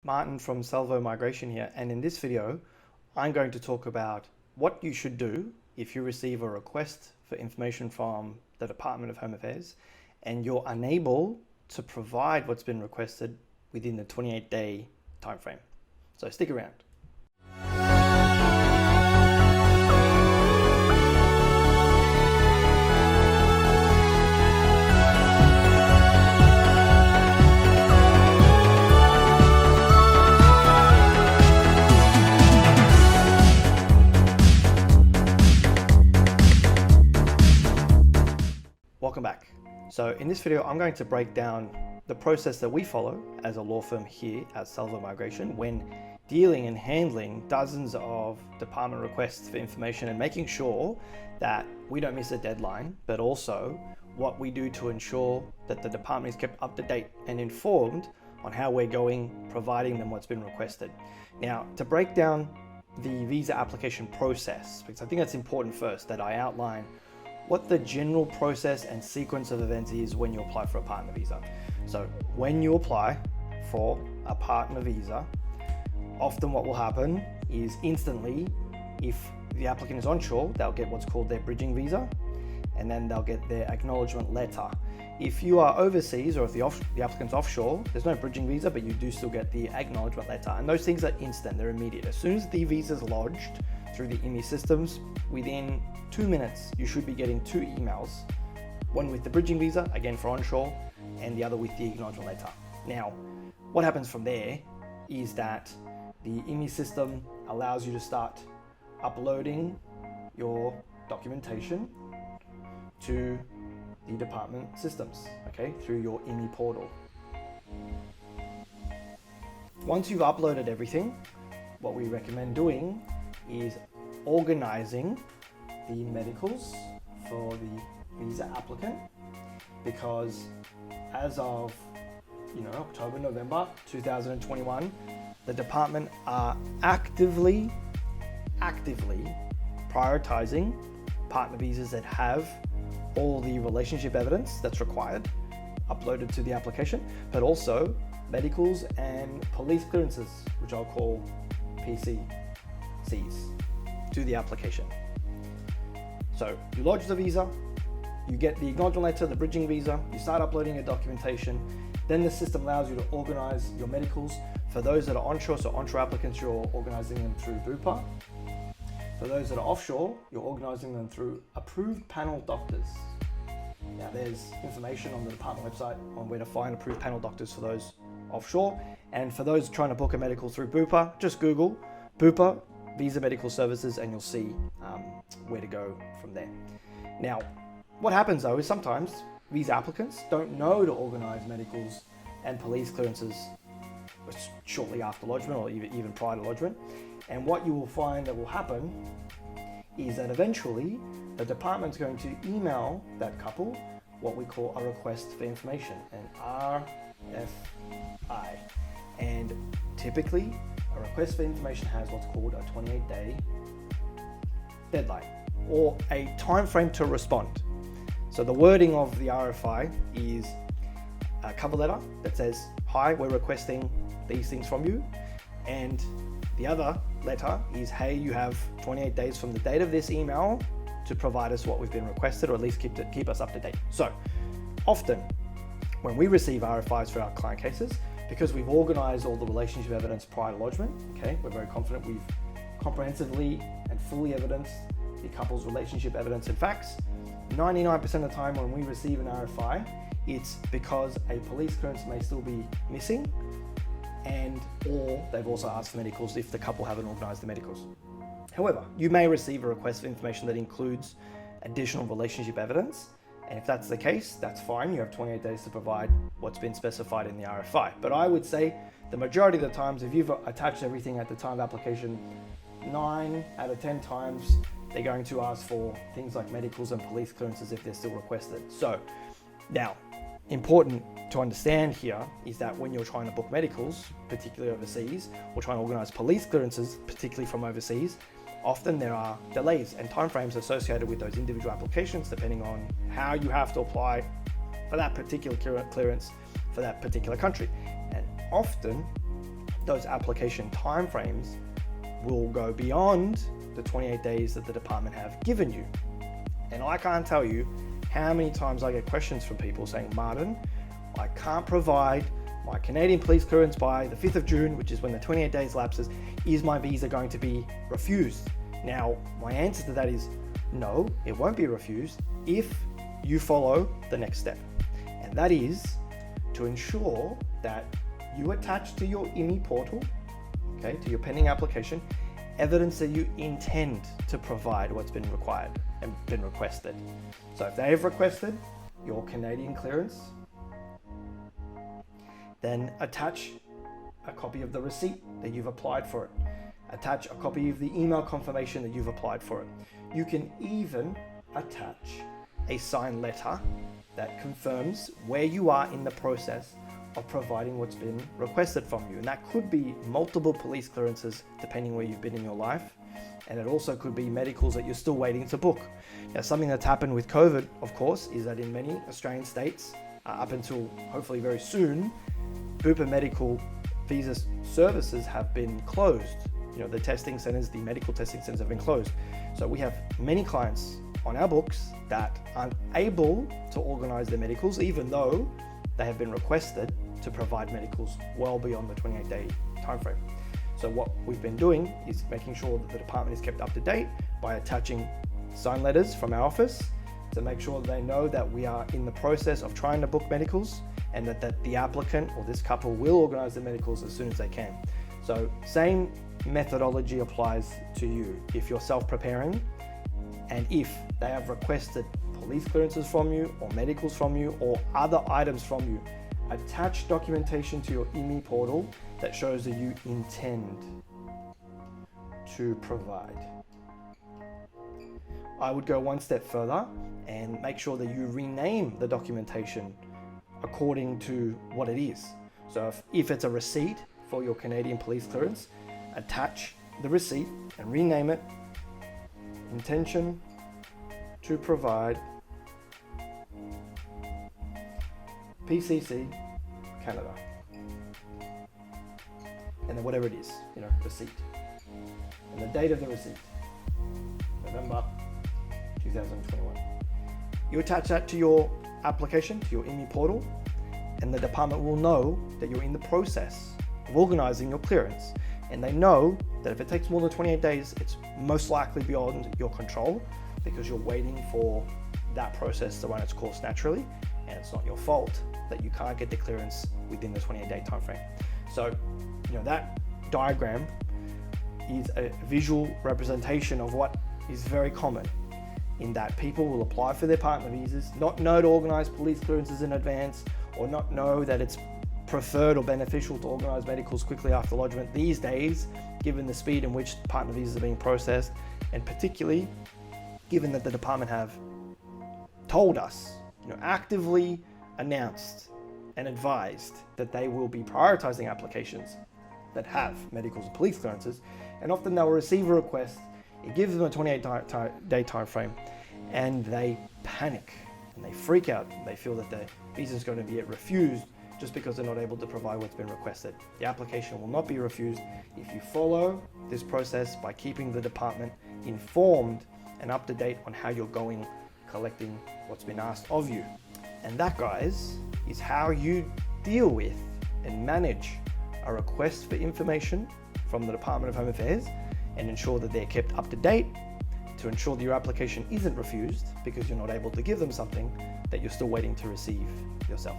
Martin from Salvo Migration here, and in this video I'm going to talk about what you should do if you receive a request for information from the Department of Home Affairs and you're unable to provide what's been requested within the 28-day time frame. So stick around. Welcome back. So in this video, I'm going to break down the process that we follow as a law firm here at Salvo Migration when dealing and handling dozens of department requests for information and making sure that we don't miss a deadline, but also what we do to ensure that the department is kept up to date and informed on how we're going, providing them what's been requested. Now, to break down the visa application process, because I think that's important first that I outline what the general process and sequence of events is when you apply for a partner visa. So when you apply for a partner visa, often what will happen is instantly, if the applicant is onshore, they'll get what's called their bridging visa, and then they'll get their acknowledgement letter. If you are overseas or if the applicant's offshore, there's no bridging visa, but you do still get the acknowledgement letter. And those things are instant, they're immediate. As soon as the visa is lodged through the IMI systems, within 2 minutes, you should be getting 2 emails, one with the bridging visa, again for onshore, and the other with the acknowledgement letter. Now, what happens from there is that the IMI system allows you to start uploading your documentation to the department systems, okay, through your IMI portal. Once you've uploaded everything, what we recommend doing is organizing the medicals for the visa applicant, because as of October, November 2021, the department are actively prioritizing partner visas that have all the relationship evidence that's required uploaded to the application, but also medicals and police clearances, which I'll call PCCs, to the application. So you lodge the visa, you get the acknowledgement letter, the bridging visa, you start uploading your documentation, then the system allows you to organize your medicals. For those that are onshore, so onshore applicants, you're organizing them through Bupa. For those that are offshore, you're organizing them through approved panel doctors. Now there's information on the department website on where to find approved panel doctors for those offshore. And for those trying to book a medical through Bupa, just Google Bupa Visa Medical Services and you'll see where to go from there. Now, what happens though is sometimes visa applicants don't know to organize medicals and police clearances shortly after lodgement or even prior to lodgement. And what you will find that will happen is that eventually the department's going to email that couple what we call a request for information, an RFI. And typically a request for information has what's called a 28-day deadline or a time frame to respond. So the wording of the RFI is a cover letter that says, "Hi, we're requesting these things from you." And the other letter is, "Hey, you have 28 days from the date of this email to provide us what we've been requested, or at least keep us up to date." So often when we receive RFIs for our client cases, because we've organized all the relationship evidence prior to lodgement, okay, we're very confident we've comprehensively and fully evidenced the couple's relationship evidence and facts. 99% of the time when we receive an RFI, it's because a police clearance may still be missing, and or they've also asked for medicals if the couple haven't organized the medicals. However, you may receive a request for information that includes additional relationship evidence, and if that's the case, that's fine. You have 28 days to provide what's been specified in the RFI. But I would say the majority of the times, if you've attached everything at the time of application, 9 out of 10 times, they're going to ask for things like medicals and police clearances if they're still requested. So now, important to understand here is that when you're trying to book medicals, particularly overseas, or trying to organize police clearances, particularly from overseas, often there are delays and timeframes associated with those individual applications, depending on how you have to apply for that particular clearance for that particular country. And often those application timeframes will go beyond the 28 days that the department have given you. And I can't tell you how many times I get questions from people saying, Martin, I can't provide my Canadian police clearance by the 5th of June, which is when the 28 days lapses. Is my visa going to be refused? Now, my answer to that is no, it won't be refused if you follow the next step. And that is to ensure that you attach to your IMI portal, okay, to your pending application, evidence that you intend to provide what's been required and been requested. So if they have requested your Canadian clearance, then attach a copy of the receipt that you've applied for it. Attach a copy of the email confirmation that you've applied for it. You can even attach a signed letter that confirms where you are in the process of providing what's been requested from you. And that could be multiple police clearances depending where you've been in your life. And it also could be medicals that you're still waiting to book. Now, something that's happened with COVID, of course, is that in many Australian states, up until hopefully very soon, Bupa medical visa services have been closed. You know, the testing centers, the medical testing centers have been closed. So we have many clients on our books that aren't able to organize their medicals, even though they have been requested to provide medicals well beyond the 28-day timeframe. So what we've been doing is making sure that the department is kept up to date by attaching signed letters from our office to make sure that they know that we are in the process of trying to book medicals, and that the applicant or this couple will organize the medicals as soon as they can. So same methodology applies to you if you're self-preparing, and if they have requested police clearances from you or medicals from you or other items from you, attach documentation to your IMI portal that shows that you intend to provide. I would go one step further and make sure that you rename the documentation according to what it is. So if it's a receipt for your Canadian police clearance, attach the receipt and rename it intention to provide PCC Canada, and then whatever it is, you know, receipt, and the date of the receipt, November 2021. You attach that to your application, to your IMI portal, and the department will know that you're in the process of organizing your clearance. And they know that if it takes more than 28 days, it's most likely beyond your control because you're waiting for that process to run its course naturally, and it's not your fault that you can't get the clearance within the 28-day time frame. So, you know, that diagram is a visual representation of what is very common, in that people will apply for their partner visas, not know to organize police clearances in advance, or not know that it's preferred or beneficial to organize medicals quickly after lodgement these days, given the speed in which partner visas are being processed, and particularly given that the department have told us, you know, actively announced and advised that they will be prioritizing applications that have medicals and police clearances, and often they'll receive a request. It gives them a 28-day time frame, and they panic and they freak out. They feel that their visa is going to be refused just because they're not able to provide what's been requested. The application will not be refused if you follow this process by keeping the department informed and up to date on how you're going, collecting what's been asked of you. And that, guys, is how you deal with and manage a request for information from the Department of Home Affairs, and ensure that they're kept up to date, to ensure that your application isn't refused because you're not able to give them something that you're still waiting to receive yourself.